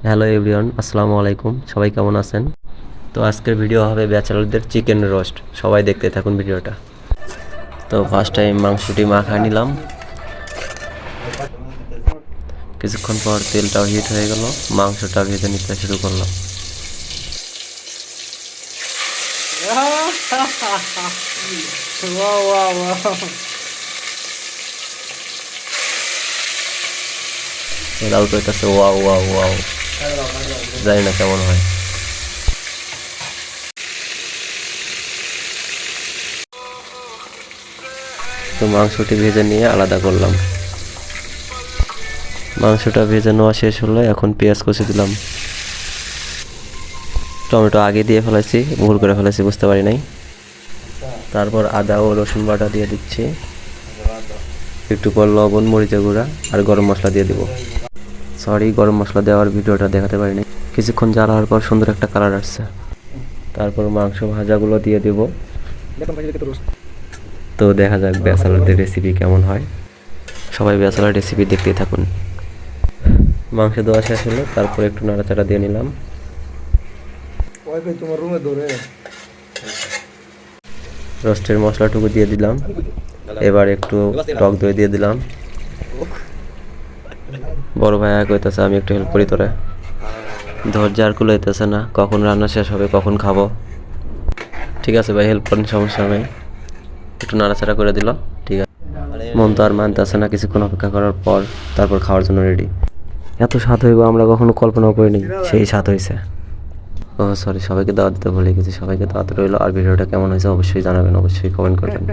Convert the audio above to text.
Hello everyone, আসসালামু আলাইকুম। সবাই কেমন আছেন? তো আজকের ভিডিও হবে ব্যাচেলরদের চিকেন রোস্ট। সবাই দেখতে থাকুন ভিডিওটা। তো ফার্স্ট টাইম মাংসটি মাখা নিলাম। কিছুক্ষণ পর তেলটাও হিট হয়ে গেল, মাংসটা ভেজে নিতে শুরু করলাম। এরাও কইতাছে ওয়াও ওয়াও ওয়াও, জানি না কেমন হয়। তো মাংসটি ভেজে নিয়ে আলাদা করলাম। মাংসটা ভেজে নেওয়া শেষ হলো, এখন পেঁয়াজ কুচি দিলাম। টমেটো আগে দিয়ে ফেলেছি, ভুল করে ফেলেছি, বুঝতে পারি নাই। তারপর আদা ও রসুন বাটা দিয়ে দিচ্ছি। একটু পর লবণ, মরিচের গুঁড়া আর গরম মশলা দিয়ে দিব। সরি, গরম মশলা দেওয়ার ভিডিওটা দেখাতে পারিনি। কিছুক্ষণ জ্বালা হওয়ার পর সুন্দর একটা কালার আসছে। তারপর মাংস ভাজাগুলো দিয়ে দিব। তো দেখা যাক ব্যাচেলরদের রেসিপি কেমন হয়। সবাই ব্যাচেলর রেসিপি দেখতেই থাকুন। মাংস দেওয়া শেষ হলো, তারপর একটু নাড়াচাড়া দিয়ে নিলাম। রোস্টের মশলাটুকু দিয়ে দিলাম। এবার একটু টক দই দিয়ে দিলাম। বড় ভাইয়া কইতেছে আমি একটু হেল্প করি তোরে। ধৈর্য আর কুলাইতেছে না, কখন রান্না শেষ হবে, কখন খাবো। ঠিক আছে ভাই, হেল্প করেন, সমস্যা নেই। একটু নাড়াচাড়া করে দিল। ঠিক আছে, মন তো আর মানতেছে না। কিছুক্ষণ অপেক্ষা করার পর তারপর খাওয়ার জন্য রেডি। এত স্বাদ হইব আমরা কখনো কল্পনাও করিনি, সেই স্বাদ হয়েছে। ও সরি, সবাইকে দাওয়াত দিতে ভুলে গেছি। সবাইকে দাওয়াত রইলো। আর ভিডিওটা কেমন হয়েছে অবশ্যই জানাবেন, অবশ্যই কমেন্ট করবেন।